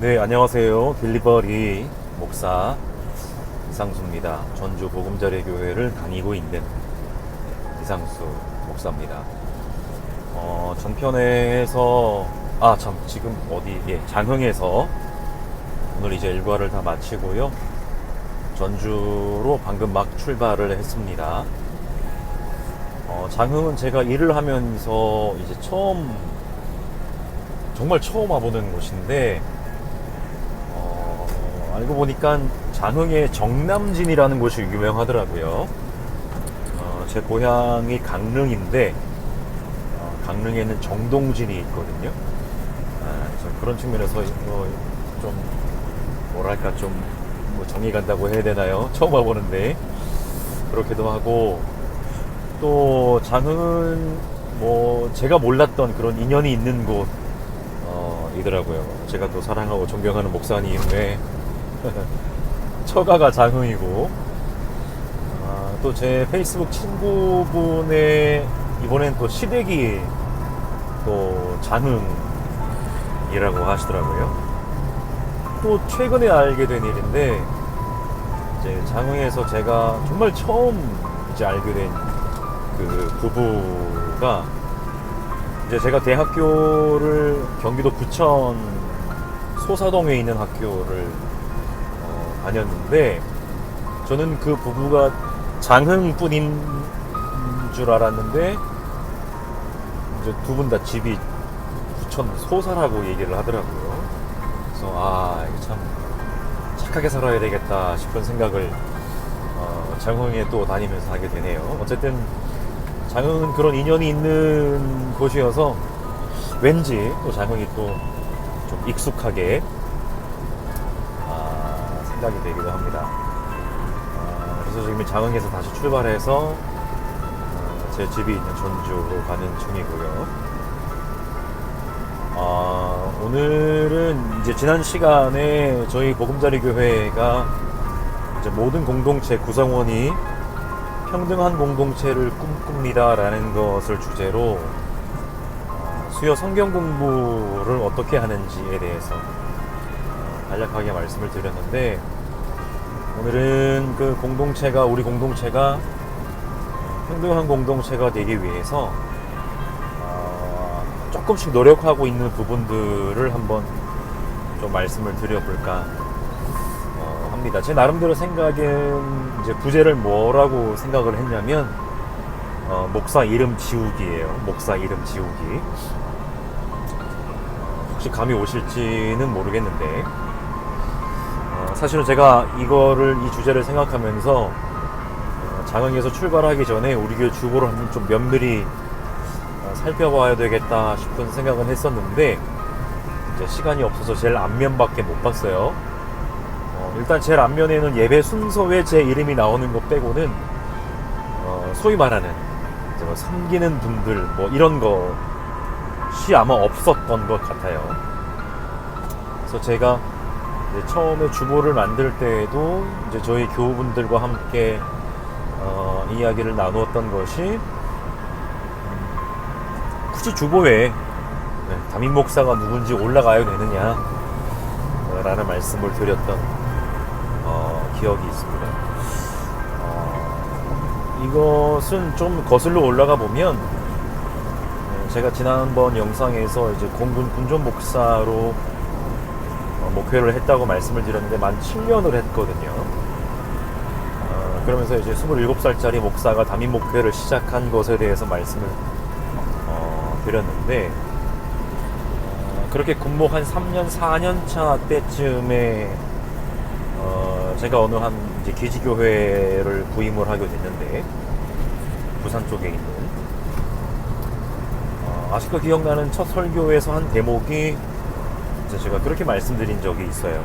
네, 안녕하세요. 딜리버리 목사 이상수입니다. 전주 보금자리 교회를 다니고 있는 이상수 목사입니다. 전편에서 지금 어디 장흥에서 오늘 이제 일과를 다 마치고요. 전주로 방금 막 출발을 했습니다. 장흥은 제가 일을 하면서 이제 정말 처음 와보는 곳인데, 알고 보니까 장흥의 정남진이라는 곳이 유명하더라고요. 제 고향이 강릉인데, 강릉에는 정동진이 있거든요. 그래서 그런 측면에서 좀 뭐랄까 뭐 정이 간다고 해야 되나요? 처음 와보는데 그렇기도 하고, 또 장흥은 뭐 제가 몰랐던 그런 인연이 있는 곳이더라고요. 제가 또 사랑하고 존경하는 목사님의 처가가 장흥이고, 또 제 페이스북 친구분의 이번엔 또 시댁이 또 장흥이라고 하시더라고요. 또 최근에 알게 된 일인데, 이제 장흥에서 제가 정말 처음 이제 알게 된 그 부부가, 이제 제가 대학교를 경기도 부천 소사동에 있는 학교를 다녔는데, 저는 그 부부가 장흥 분인 줄 알았는데, 이제 두 분 다 집이 부천 소사라고 얘기를 하더라고요. 그래서 이거 참 착하게 살아야 되겠다 싶은 생각을 장흥에 또 다니면서 하게 되네요. 어쨌든 장흥은 그런 인연이 있는 곳이어서 왠지 또 장흥이 또 좀 익숙하게 생각이 되기도 합니다. 그래서 지금 장흥에서 다시 출발해서 제 집이 있는 전주로 가는 중이고요. 오늘은 이제 지난 시간에 저희 보금자리 교회가 이제 모든 공동체 구성원이 평등한 공동체를 꿈꿉니다 라는 것을 주제로 수요 성경 공부를 어떻게 하는지에 대해서 간략하게 말씀을 드렸는데, 오늘은 그 우리 공동체가 평등한 공동체가 되기 위해서 조금씩 노력하고 있는 부분들을 한번 좀 말씀을 드려볼까 합니다. 제 나름대로 생각엔 이제 부제를 뭐라고 생각을 했냐면, 목사 이름 지우기예요. 목사 이름 지우기. 혹시 감이 오실지는 모르겠는데, 사실은 제가 이 주제를 생각하면서 장흥에서 출발하기 전에 우리 교회 주보를 한번 좀 면밀히 살펴봐야 되겠다 싶은 생각은 했었는데, 이제 시간이 없어서 제일 앞면밖에 못 봤어요. 일단 제일 앞면에는 예배 순서에 제 이름이 나오는 것 빼고는 소위 말하는 이제 뭐 섬기는 분들 뭐 이런 것이 아마 없었던 것 같아요. 그래서 제가 이제 처음에 주보를 만들 때에도 이제 저희 교우분들과 함께 이야기를 나누었던 것이, 굳이 주보에 담임 목사가 누군지 올라가야 되느냐 라는 말씀을 드렸던 기억이 있습니다. 이것은 좀 거슬러 올라가 보면, 제가 지난번 영상에서 이제 군전 목사로 목회를 했다고 말씀을 드렸는데 만 7년을 했거든요. 그러면서 이제 27살짜리 목사가 담임 목회를 시작한 것에 대해서 말씀을 드렸는데, 그렇게 군목 한 3년 4년 차 때쯤에 제가 어느 한 이제 기지교회를 부임을 하게 됐는데, 부산 쪽에 있는, 아직도 기억나는 첫 설교에서 한 대목이, 이제 제가 그렇게 말씀드린 적이 있어요.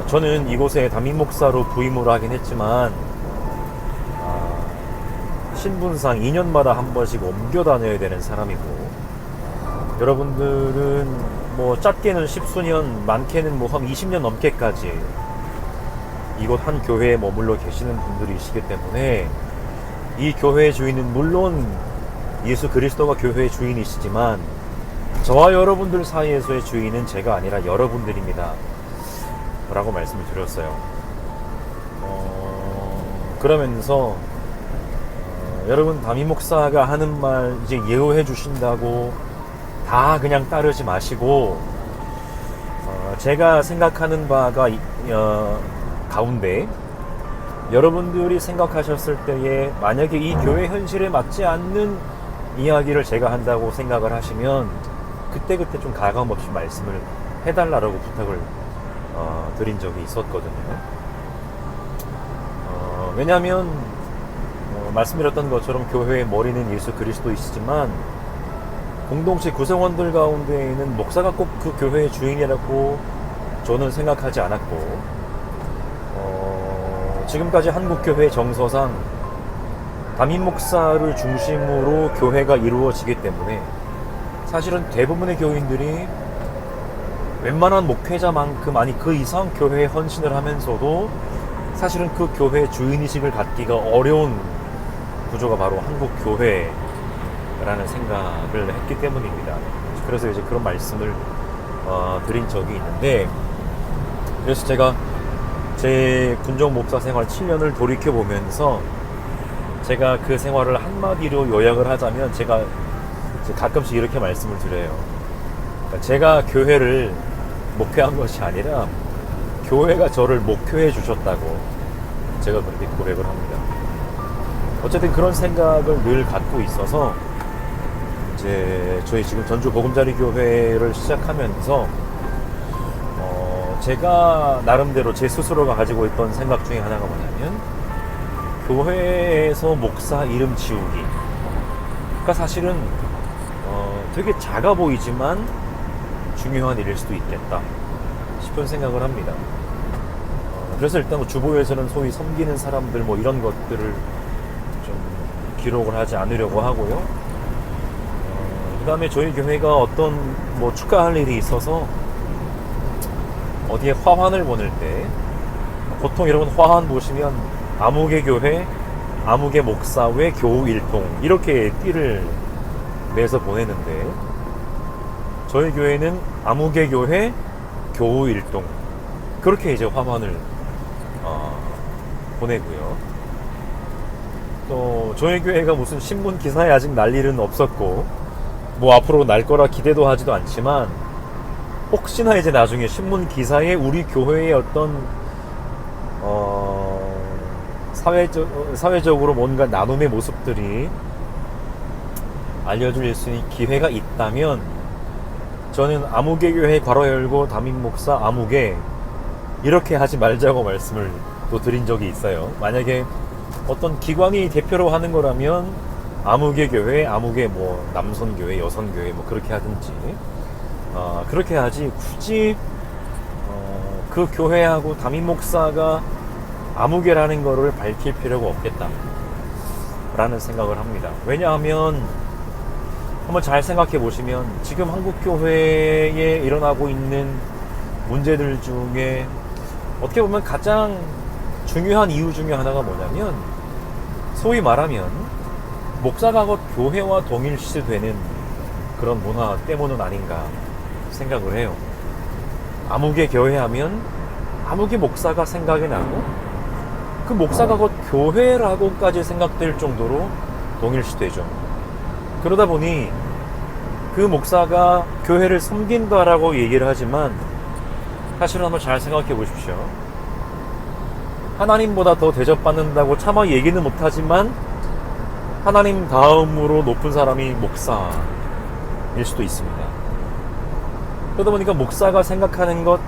저는 이곳에 담임 목사로 부임을 하긴 했지만, 신분상 2년마다 한 번씩 옮겨 다녀야 되는 사람이고, 여러분들은 뭐 짧게는 10수년, 많게는 뭐 한 20년 넘게까지 이곳 한 교회에 머물러 계시는 분들이시기 때문에, 이 교회의 주인은 물론 예수 그리스도가 교회의 주인이시지만 저와 여러분들 사이에서의 주인은 제가 아니라 여러분들입니다 라고 말씀을 드렸어요. 그러면서 여러분, 담임 목사가 하는 말 이제 예우해 주신다고 다 그냥 따르지 마시고, 제가 생각하는 바가 가운데 여러분들이 생각하셨을 때에 만약에 이 교회 현실에 맞지 않는 이야기를 제가 한다고 생각을 하시면 그때그때 좀 가감없이 말씀을 해달라고 부탁을 드린 적이 있었거든요. 왜냐하면 말씀드렸던 것처럼 교회의 머리는 예수 그리스도이시지만 공동체 구성원들 가운데에는 목사가 꼭 그 교회의 주인이라고 저는 생각하지 않았고, 지금까지 한국교회 정서상 담임 목사를 중심으로 교회가 이루어지기 때문에 사실은 대부분의 교인들이 웬만한 목회자만큼, 아니 그 이상 교회에 헌신을 하면서도 사실은 그 교회의 주인의식을 갖기가 어려운 구조가 바로 한국교회라는 생각을 했기 때문입니다. 그래서 이제 그런 말씀을 드린 적이 있는데, 그래서 제가 제 군정 목사 생활 7년을 돌이켜보면서 제가 그 생활을 한마디로 요약을 하자면 제가 가끔씩 이렇게 말씀을 드려요. 그러니까 제가 교회를 목회한 것이 아니라 교회가 저를 목회해 주셨다고 제가 그렇게 고백을 합니다. 어쨌든 그런 생각을 늘 갖고 있어서 이제 저희 지금 전주 보금자리 교회를 시작하면서 제가 나름대로 제 스스로가 가지고 있던 생각 중에 하나가 뭐냐면, 교회에서 목사 이름 지우기. 그러니까 사실은 되게 작아 보이지만 중요한 일일 수도 있겠다 싶은 생각을 합니다. 그래서 일단 주보에서는 소위 섬기는 사람들 뭐 이런 것들을 좀 기록을 하지 않으려고 하고요. 그 다음에 저희 교회가 어떤 뭐 축하할 일이 있어서 어디에 화환을 보낼 때, 보통 여러분 화환 보시면 아무개 교회, 아무개 목사회 교우일동 이렇게 띠를 내서 보내는데, 저희 교회는 아무개 교회 교우일동 그렇게 이제 화환을 보내고요. 또 저희 교회가 무슨 신문 기사에 아직 날 일은 없었고 뭐 앞으로 날 거라 기대도 하지도 않지만, 혹시나 이제 나중에 신문 기사에 우리 교회의 어떤 사회적으로 뭔가 나눔의 모습들이 알려줄 수 있는 기회가 있다면, 저는 아무개 교회 괄호 열고 담임 목사 아무개 이렇게 하지 말자고 말씀을 또 드린 적이 있어요. 만약에 어떤 기관이 대표로 하는 거라면 아무개 교회, 아무개 뭐 남선교회, 여선교회 뭐 그렇게 하든지 그렇게 하지, 굳이 그 교회하고 담임 목사가 아무개라는 거를 밝힐 필요가 없겠다 라는 생각을 합니다. 왜냐하면 한번 잘 생각해 보시면 지금 한국교회에 일어나고 있는 문제들 중에 어떻게 보면 가장 중요한 이유 중에 하나가 뭐냐면, 소위 말하면 목사가 곧 교회와 동일시되는 그런 문화 때문은 아닌가 생각을 해요. 아무개 교회 하면 아무개 목사가 생각이 나고, 그 목사가 곧 교회라고까지 생각될 정도로 동일시되죠. 그러다 보니 그 목사가 교회를 섬긴다라고 얘기를 하지만, 사실은 한번 잘 생각해 보십시오. 하나님보다 더 대접받는다고 차마 얘기는 못하지만 하나님 다음으로 높은 사람이 목사일 수도 있습니다. 그러다 보니까 목사가 생각하는 것,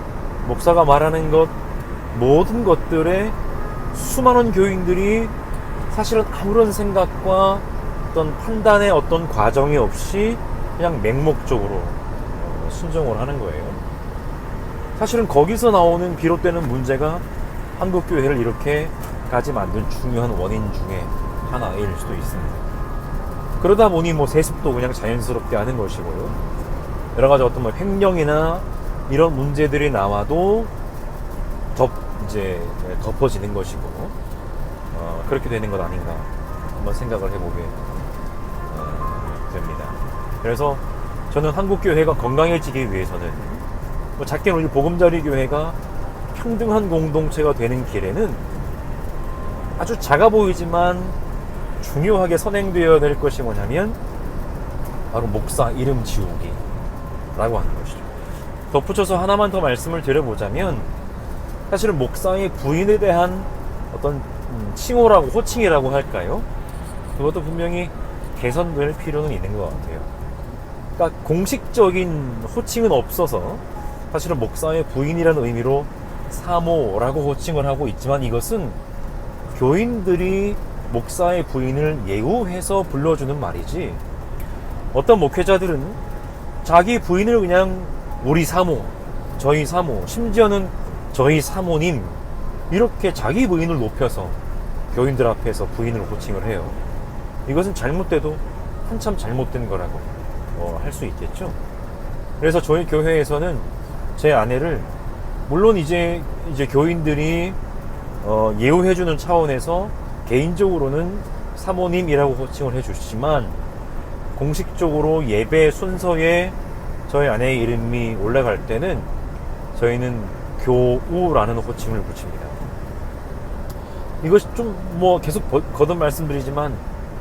목사가 말하는 것, 모든 것들에 수많은 교인들이 사실은 아무런 생각과 어떤 판단의 어떤 과정이 없이 그냥 맹목적으로 순종을 하는 거예요. 사실은 거기서 나오는 비롯되는 문제가 한국교회를 이렇게까지 만든 중요한 원인 중에 하나일 수도 있습니다. 그러다 보니 뭐 세습도 그냥 자연스럽게 하는 것이고요. 여러 가지 어떤 뭐 횡령이나 이런 문제들이 나와도 이제 덮어지는 것이고, 그렇게 되는 것 아닌가 한번 생각을 해보게 됩니다. 그래서 저는 한국교회가 건강해지기 위해서는 뭐 작게는 우리 보금자리 교회가 평등한 공동체가 되는 길에는 아주 작아 보이지만 중요하게 선행되어야 될 것이 뭐냐면 바로 목사 이름 지우기 라고 하는 것이죠. 덧붙여서 하나만 더 말씀을 드려보자면 사실은 목사의 부인에 대한 어떤 칭호라고 호칭이라고 할까요? 그것도 분명히 개선될 필요는 있는 것 같아요. 그러니까 공식적인 호칭은 없어서 사실은 목사의 부인이라는 의미로 사모라고 호칭을 하고 있지만 이것은 교인들이 목사의 부인을 예우해서 불러주는 말이지 어떤 목회자들은 자기 부인을 그냥 우리 사모, 저희 사모, 심지어는 저희 사모님 이렇게 자기 부인을 높여서 교인들 앞에서 부인을 호칭을 해요. 이것은 잘못돼도 한참 잘못된 거라고 할 수 있겠죠. 그래서 저희 교회에서는 제 아내를 물론 이제 교인들이 예우해주는 차원에서 개인적으로는 사모님이라고 호칭을 해주시지만 공식적으로 예배 순서에 저희 아내의 이름이 올라갈 때는 저희는 교우라는 호칭을 붙입니다. 이것이 좀 뭐 계속 거듭 말씀드리지만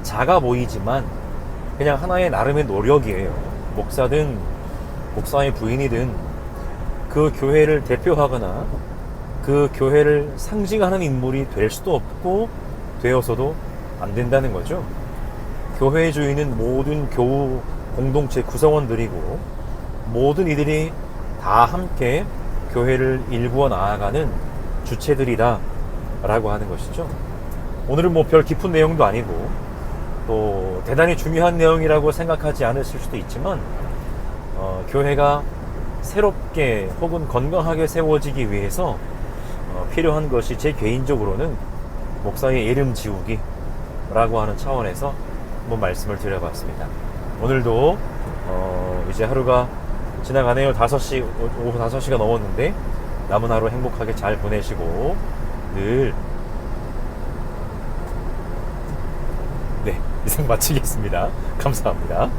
작아 보이지만 그냥 하나의 나름의 노력이에요. 목사든 목사의 부인이든 그 교회를 대표하거나 그 교회를 상징하는 인물이 될 수도 없고 되어서도 안 된다는 거죠. 교회의 주인은 모든 교우 공동체 구성원들이고 모든 이들이 다 함께 교회를 일구어 나아가는 주체들이다 라고 하는 것이죠. 오늘은 뭐 별 깊은 내용도 아니고 또 대단히 중요한 내용이라고 생각하지 않으실 수도 있지만 교회가 새롭게 혹은 건강하게 세워지기 위해서 필요한 것이 제 개인적으로는 목사의 이름 지우기 라고 하는 차원에서 한번 말씀을 드려봤습니다. 오늘도 이제 하루가 지나가네요. 5시, 오후 5시가 넘었는데 남은 하루 행복하게 잘 보내시고 늘 이상 마치겠습니다. 감사합니다.